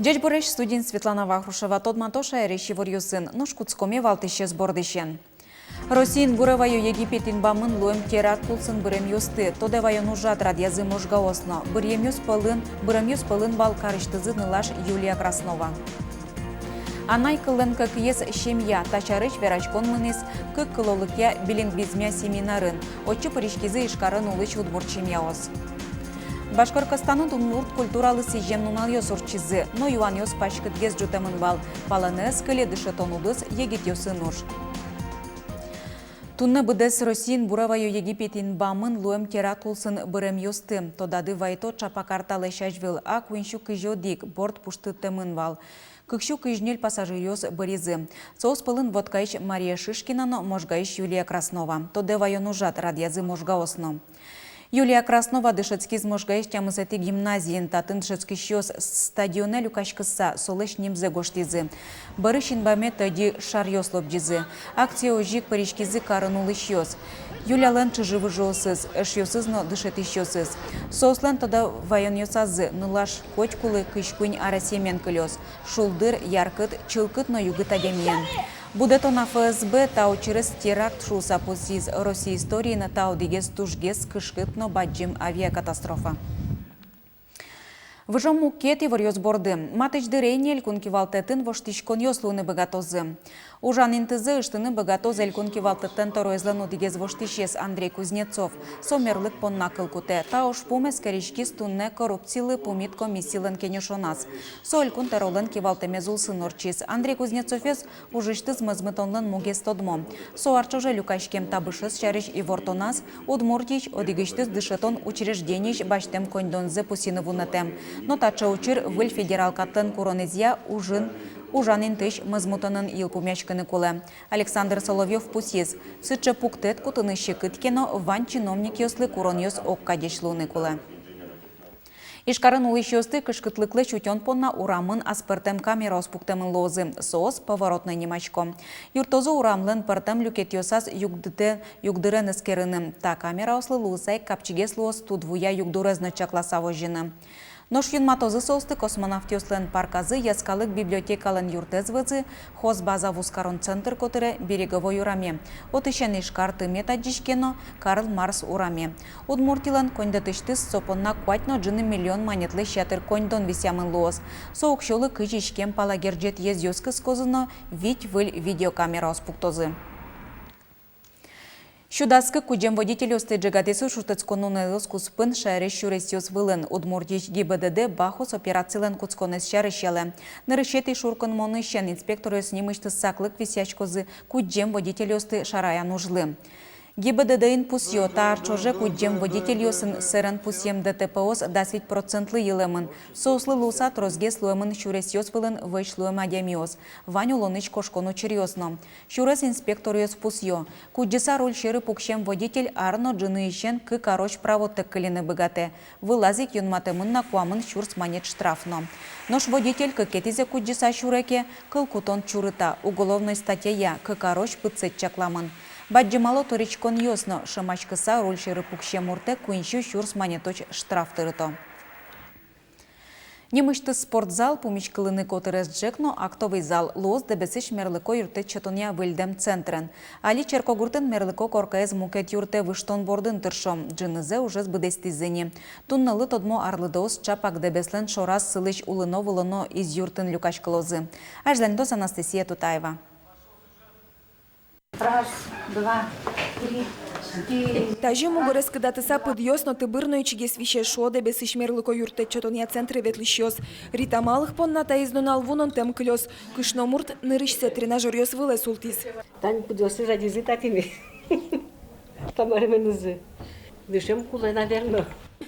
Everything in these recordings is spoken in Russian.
Дядь Бореш студент Светлана Вахрушева тодматоша эрещи ворюсын, ношкуцкоме валтыще сбордыщен. Российн буроваю Египетин бамын луем теракт пулсын бырем юсты, тодеваю нужат рад язы можга осно, бырем юс пылын бал карыштызы нылаш Юлия Краснова. Анай кылын как ес семья, тачарыч верачкон мынес, как кылолыкя билингвизмя семинарын, отчы паришкизы ишкарын улыч удборчим яос. Башкортостанын удмурт культуралы сижен нуналёс урчизы, но юанёс пачкыт гез жутемын бал, паланес кыле дышетонудыз егетёсы нур. Тунны быдес Российн бураваю Египетин бамын луем теракт улсын бырем юсты, тодады вайто чапакарталы шажвил, а куиншу кыжодик борт пуштытемын вал. Кыкшу кыжнель пассажирёс быризы. Соус пылын водкаич Мария Шишкинано, можгаиш Юлия Краснова. Тоде вайонужат радязы можгаосно. Юлия Краснова дышецкиз можгаиш тямызети гимназиен татын дышецкищёс стадионе люкашкыса солеш немзе гоштизы. Барышин баме тади шарьёс лобдизы. Акция ожик паришкизы карынулышёс. Юлия лен чыжывы жоосыз, эшьёсызно дышетищёсыз. Соуслен тода вайонёсазы, нылаш котькулы кышкунь арасемен кылёс. Шулдыр, яркыт, чылкыт но югыт адемьен. Будето на ФСБ тау через теракт шулса пусиз России истории на тау дигес тужгес кышкытно баджим авиакатастрофа. Выжом мукет и варьёс борды. Матыч дырейнель кункивалтетын воштишкон ёслуны богатозы. Ужан интызы ыштыны богатозы эль кункивалтетын тороизлану дигез воштишес Андрей Кузнецов. Сомерлык поннакыл куте. Тауш пумес корички стунне коррупцийлы пумит комиссийлын кенешонас. Со эль кунтеролын кивалтеме зулсын орчиз. Андрей Кузнецовес ужиштыз мызмытонлын мугес тодмо. Со арчоже люкашкем табышыз шариш и вортонас. Удмуртич одигиштыз дышетон учрежденич баштем коньдонзе пусины вунетем. Но тача учир выль федерал каттын куронезия ужанин тыш мызмутанын илпумячканы кулы. Александр Соловьев пусиз. Сыча пуктет кутыны щекыткено ван чиновник ёслы курон ёс оккадешлуны кулы. Ишкарын улышёсты кышкытлыклы чутён понна урамын аспыртем камера оспуктемын лозы. Соос поворотный немачко. Юртозу урамлын пыртем люкетёсас югдырен эскерыным. Та камера ослы лусай капчигес луос тудвуя югдурезны чакласа вожжыны. Нош юнматозы соусты космонавтёслен парказы яскалык библиотекалын юртезвызы хозбаза вускарон центр котыре береговой ураме. Отышен ишкарты метаджишкено Карл Марс ураме. Удмуртилан коньдатыштыз сопонна куатно джины миллион монетлы шатыр коньдон висямын луос. Соукшолы кыжишкем палагерджет езёскыз козыно вить выль видеокамера оспуктозы. Щудаскы куджем водитель осты джигадесу шутецконунелос куспын шайреш шуресёс вылын. Удмуртич ГИБДД бахус операциялен куцконес шарышелы. Нарышеты шуркан монышен инспекторы снимышты саклык висячкозы куджем водитель осты шарая нужлы. ГИБДД-ин пусьё таарчоже куджем водитель ёсын сэрэн пусьем ДТПОс 10% йылымын. Соуслы лусат розгес луэмын шурес вылын вэйш луэм адемиос. Ваню лоныч кошкону чирьёсно. Шурес инспектор ёс пусьё. Куджеса руль шеры пукшем водитель арно джыны ищен кы короч право теккылины быгате. Вылазик юнматемын на куамын шурс манет штрафно. Нож водитель кыкетизе куджеса шуреке кыл кутон чурыта. Уголовной статья кы короч пыцет чакламын. Баджимало торичкон ёсно, шамачкыса руль шеры пукше мурте куиншу шурс манеточ штраф тырыто. Немышты спортзал пумичкылыны котырес джекно актовый зал лоз дебесиш мерлыко юрте четония выльдем центрен. Али черкогуртен мерлыко коркаез мукет юрте выштон бордын тыршом. Джынызе уже сбыдестизыни. Тунналы тодмо арлыдоос чапак дебеслен шорас сылыш улыно-вылыно из юртын люкашкылозы. Ажлендос Анастасия Тутаева. Раз, два, три, четыре. Тажему горес кыдатыса подъёсно тыбырной чигес вище шоде без ишмерлыко юрте чотония центре ветлищёс. Рита малых понна таизнонал вунон тем клёс. Кышномурт нырышсе тренажер ёс выле султис. Тань подёсы жадизы татими. Тамаременызы. Дышем кулай, наверное.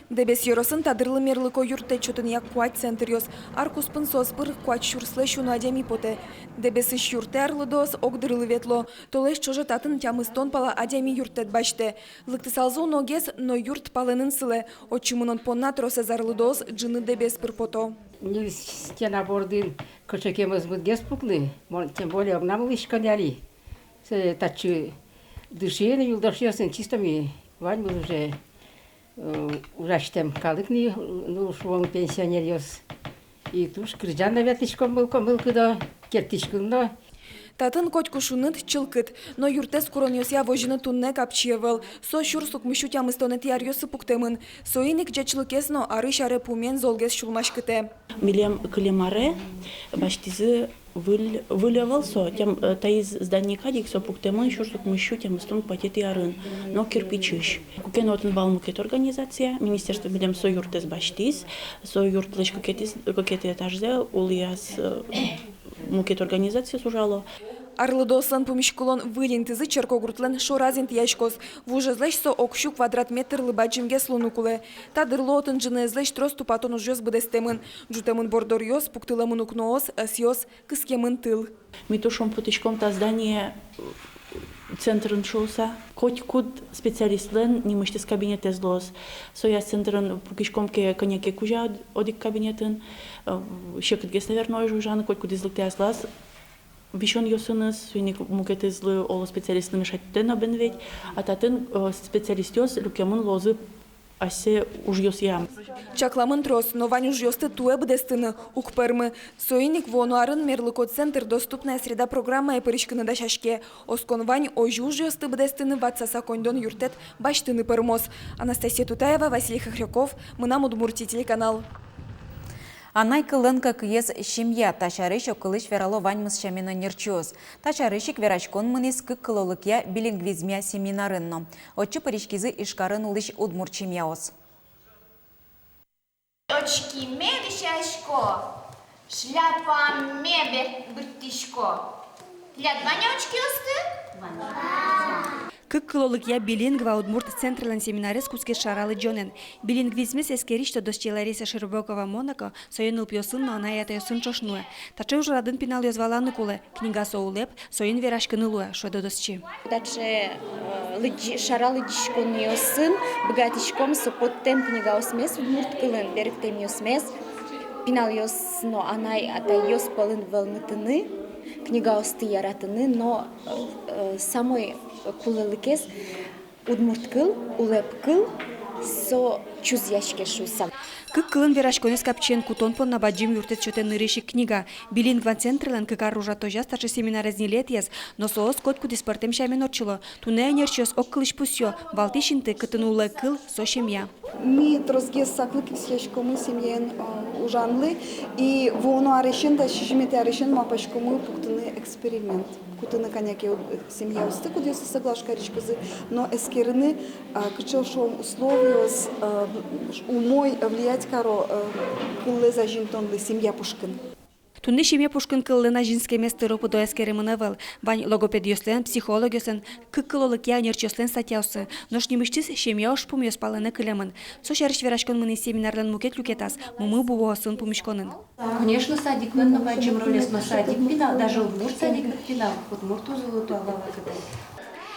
Дебес йоросын тадырлы мерлыко юрте чотония куать центр ёс. Аркус пынсос пырых куать шурсле шуну адеми поте. Дебес иш юрте арлыдос огдырлы ветло. Толеш чоже татын тямыстон пала адеми юртет баште. Лыктысалзу ногес, но юрт паленын сыле. Очимунон понна тросе зарлыдос джыны дебес пырпото. Не стена бордын кочекемыз будгес пуклы. Тем более обнамылыш коняли. Тачы дышены юлдашьёсын чистыми. Вань был уже ужаштем калыкни, ну, швон пенсионер ёс. И туш крыжан навятичком мылкыда, кертичкында. Татын котку шуныт чылкыт, но юртес куроньося вожины тунне капчевел. Со шурсук мышутям истонет ярьосы пуктемын. Соиник джечлыкесно ары-шары пумен золгес шулмашкыте. Милем клемаре, баштизы вылевал со, тем таиз здание кадик со пуктемын шурсук мышутям истон патет ярын, но кирпичиш. Кукен отын балмукет организация, министерство милем со юртес баштиз, со юртлыш кокет этажзе, улияс мукет организация сужало. Арлыдослан помешкулон вылинтизы черкогуртлен шоразин тияшкос. Вужезлеш со окшу квадрат метр лыбаджимге слонукуле. Тадырло отын жынезлеш трос тупатон ужёс бдестемын. Джутемын бордорьёс, пуктыламын укноос, асьёс, кыскемын тыл. Митушом путичком та здание центрын шоуса. Хоть-куд специалистлен не мыштис кабинет злос. Соя центрын пукишком ке коньяке кужа одик кабинетін. Шекетгес, наверное, жужаны, хоть-куд излыкте азлас. Вишон йосыныз, суйник мукет излы олы специалистны мешаттен обенвет, а татын специалистёс люкемын лозы асе уж ям. Чакламын трос, но вань уж ёсты туэ бдестыны, укпермы. Соиник вонуарын мерлыкот центр доступная среда программа эпырышкыны да шашке. Оскон вань ожу уж ёсты бдестыны ватсаса кондон юртет баштыны пырмос. Анастасия Тутаева, Василий Хохряков, Мынам Удмуртия телеканал. Анай кылынка кыез шимья ташарыш окылыш верало ваньмыз шамина нерчоз. Ташарышик верачкон мынис кык кылылыкя билингвизмия семинарынно. Отчы паришкизы ишкарын улыш удмурчимяос. Очки мебешашко, шляпа мебе быртишко. Лядваня очки усты? Кык кылолыкя билингва удмурт централен семинарис куске шаралы джонен. Билингвизмес эскеришто досчелариса Шербокова Монако соен ылпьосын, но она ята ёсын чошнуе. Таче уже радын пинал ёзваланы куле. Книга соулеп, соен верашкыны луе, шуэдо досчи. Даче шаралы дишкон ёсын, богатишком сопоттем книга осмес удмурт кылын, беректем ёсмес. Пинал ёс, но она ата ёс полын вълнытыны. Книга осты яратыны, но самой кулылыкес удмурт кыл, улеп кыл, со чуз яшке шуйсам. Кык кылын верашконес капчен кутон понна баджим юртет чотен нырышик книга. Билингван централен кыкар ружа тожа старший семинар разнилетьес, но соос котку диспортем шамен отчило. Туне нерчос ок кылыш пусё, валтишинты кытын уле кыл со шемья. Ми трозге саклык сьешкому семьен ужанлы и воно арешен да шижмете арешен мапашкому пуктыны эксперимент. Кутыны коняки семья усты кудесы соглашка речкозы, но эскерны кычелшом условиос умой влиять каро кулле зажинтонлы семья Пушкин. Тунны шеме Пушкин кыллына жинске месты ропу до эскеремына вел. Вань логопед ёслен, психолог ёслен, кык кылолык я нерчёслен статьяусы. Нош немыштис шеме ош пум ёспалыны кылемын. Со шарыш верашкон мыны семинарлен мукет люкетас, мумы бувоосын пумишконын. Конечно, садик вен бачим ролес на садик пинал, даже удмурт садик пинал, удмурту золоту алава катай.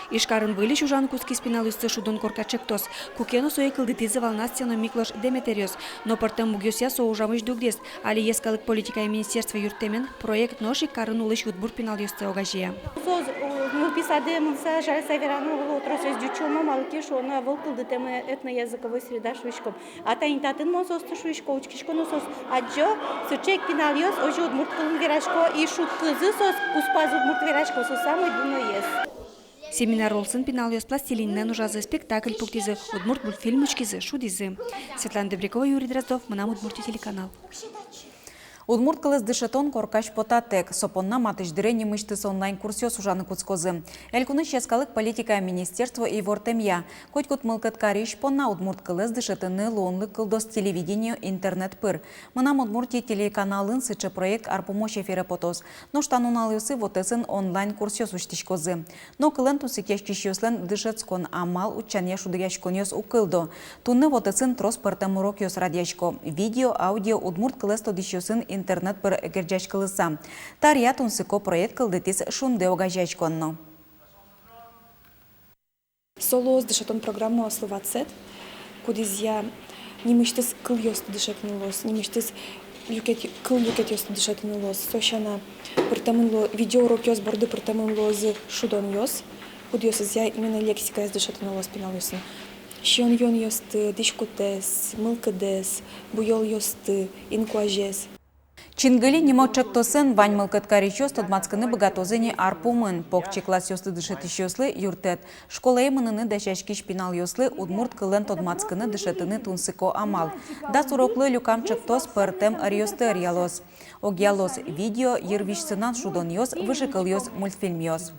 Ишкарын вылиш ужан куски спиналысты шудон коркачектос. Кукено сое кылдытизы волнастяно Миклош Деметериос. Но портем мугёся со ужамыш дугдес. Али ескалык политика и министерство юртемен проект ноши карын улыш удбур пинал ёсты огажия. Мы писали, мы сажали северану отрасёс дючома малки шона волкылдытем этноязыковой среда шуишком. А та интатын мозосты шуишко учкишко носос. Аджо сычек пинал ёс ожи удмурт кылын верашко и шуткызы сос куспаз удмурт верашко со самой дуно ес. Семинар олсын пинал ёс пластилиннен ужазы спектакль пуктизы, удмурт мультфильм учкизы, шудизы. Светлана Добрякова, Юрий Дроздов, Мынам Удмуртия телеканал. Удмурт кылыз дышетон коркаш потатек. Сопонна матыждыре немыштыс онлайн курсё сужаны куцкозы. Элькуны шескалык политика министерство и вортемья. Хоть кут мылкат кариш понна удмурт кылыз дышетыны лонлы кылдос телевидению интернет пыр. Мынам Удмуртия телеканалын сычы проект арпомощь эфире потос. Но штанун алысы вотесын онлайн курсё суштишкозы. Но кылын тусикешкишёслен дышетскон амал учане шудыяшконёс укылдо. Тунны вотесын трос пыртым урок ёс радиашко. Видео, аудио удмурт кылыз тодишёсын интернет пыр эгерджаш кылыса. Тарьят унсыко проект кылдытис шунде огажачконно. Солоз дышатон программу словацет, кудизя немыштыс кыл ёсты дышатнылос, немыштыс кыл люкет ёсты дышатнылос. Сошана пыртамынло видеоурок ёс борды пыртамынлозы шудон ёс, кудиосызя именно лексика ёс дышатнылос пинал ёсын. Шион ён ёсты дишкутес, мылкадес, буйол ёсты, инкуажес. Чингали немо чектосен вань мылкыткаричос тодмацкыны богатозыне арпумын. Покчи класс ёслы дышетыш ёслы юртет. Школа эмыныны дәшәшкиш пинал ёслы удмурт кылын тодмацкыны дышетыны тунсыко амал. Да суроклы люкам чектос пыртем арьёстер ялос. Огялос видео ервишсынан шудон ёс, выжыкыл ёс мультфильм ёс.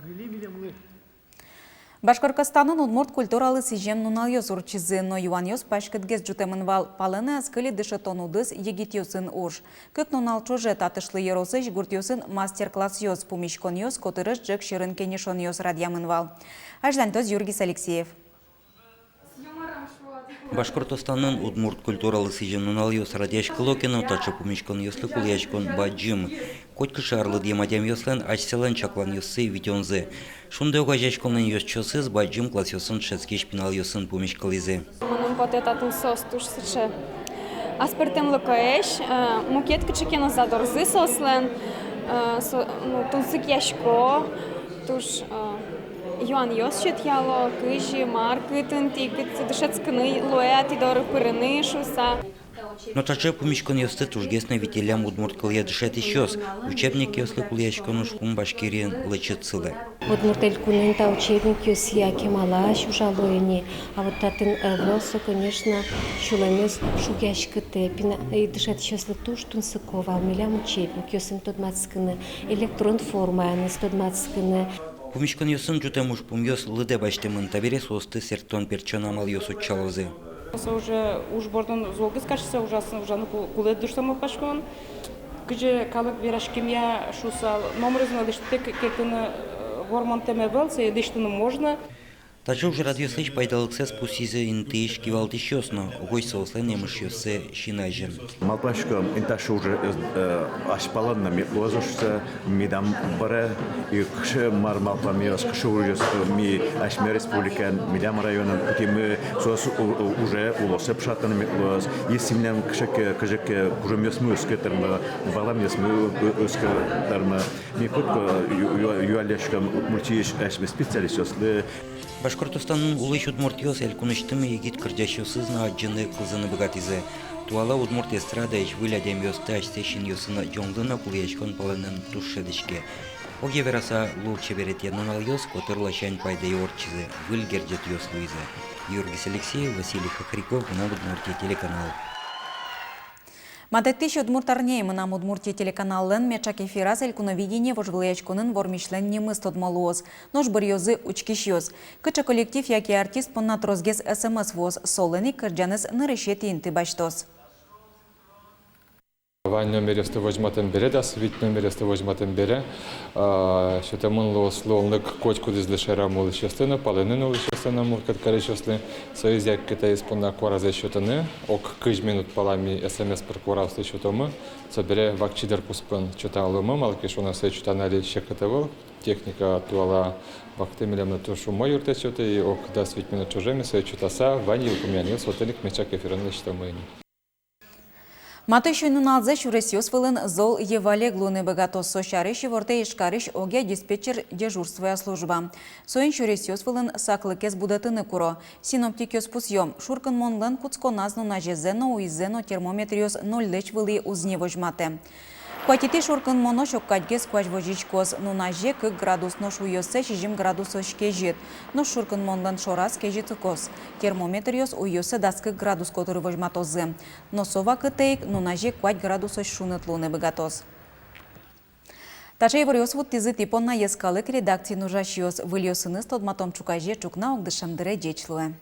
Башкортостанның удмурт культуралы сижем нунал ёс урчизы, но юан ёс пашкытгез жутемынвал палыны аскыли дышетонудыз егит ёсын уж. Көк нунал чоже татышлы еросы жгурт ёсын мастер-класс ёс, пумишкон ёс, котырыш джек шырын кенешон ёс радиамынвал. Ажлантоз Юргис Алексеев. Башкортостанның удмурт культуралы сижем нунал ёс радиашкылокено тачы пумишкон ёслы кулячкон баджим. Котькы шарлы демадям ёслен ачселен чаклан ёсы видеонзы. Шундай угажачкомнен ёс чосыз баджим класс ёсын шецкеш пинал ёсын пумишкализе. Мунун потетатын сос туш сырше. Аспертем лыкаэш, мукет кычыкена задорзы сослен, тунсык яшко, туш юан ёс чет яло, кыжи, маркытын, тикыт, дышецкыны, лоя, тидоры пырыны, шуса. Но таче пумишкон ёсты тужгесна вителям удмурт кылья дышет ещёс. Учебник ёслы кулячкон ушкум башкирин лычет сылы. Удмурт элькунен та учебник ёс яке малаш ужалоени. А вот татын вёсу, конечно, шуламёс шугяшкыте. И дышет ещёслы туш тунсыкова. Алмилям учебник ёсын тодмацкыны. Электрон форма яныз тодмацкыны. Пумишкон ёсын жутем уж пум ёс лыде баштемын табере состы сертон перчон амал ёс учалозы. Уже бордон золгыз кашса ужасно ужаны кулет душсам пашкон. Кыже калык верашкимя шуса номер знали что кекны гормон темевелся, диштуну можно. Таче уже радиослыш пайдалыксе спусизе интыш кивалт ещёсно. Огой соуслен емыш ёсе шинайжен. Малпашка инташы уже ашпаланна метлозушса мидам бара и кше мар малпамиос кше уже ми ашме республикан мидам районан кутимы сос уже улосып шатаны метлоз. Есимнен кше кужемёс мыскы терма баламёс мыскы терма ми кутко юалешкам мультиш ашме специалистёслы. Башкортостанның улыш удмурт ёс элькуныштымы егит кырджашёсыз на аджыны кылзыны богатизе. Туала удмурт эстрада ич вылядем ёсты ачсешин ёсына жоңдына кулячкон палынын тушшедишке. Оге вераса лучше берет янунал ёс, котырла шань пайда ёрчизе, выльгердет ёс луизе. Юргис Алексеев, Василий Хохряков, на Удмуртия телеканал. Мадеттиш удмуртарней мынам Удмуртия телеканалын мечак эфираз элькуновидение вожглыячконын вормишлен немыс тодмалуоз. Нож бір ёзы учкиш ёз. Кыча коллектив яки артист поннат розгез СМС воз. Солыни кырджаныз нырышети инты баштоз. Вань номер 108 бере, да, свит номер 108 бере. Что-то мы лословник котку дизлешера мол частина, паленину частина мол каткари частина. Союз як китай исполна кора за что-то не. Ок кыж минут палами СМС прокурал что что-то мы. Собере вакчидер пуспен что-то алома, малки что на все что-то налить щекотовал. Техника туала вактемилем на то, что мой юрте что-то и ок да свит минут чужими все что-то са. Вань упомянил сотелик мечак эфирный что мы. Матышуйнын алзе шуресиос вылын зол евале глуны богатос сошарыш и ворте ишкарыш оге диспетчер дежурствоя служба. Соин шуресиос вылын саклыкес будатыны куро. Синоптикиос пусьем. Шуркын монлын куцконазну нажезено уизено термометриос 0 леч вылы узне вожмате. Кватити шуркын моно шоккадгес кваж вожичкос, но наже кык градус но шуйосе 6 градусош кежит, но шуркын монлан шорас кежитыкос. Термометриос уйосе даскы градус который вожматозы. Но сова кытейк, но наже квать градусош шунытлуны богатоз. Тачай варьос вот тизы типон на ескалык редакции нужащиос, выльосыныз тодматом чукаже чукна огдышамдыре дечлуе.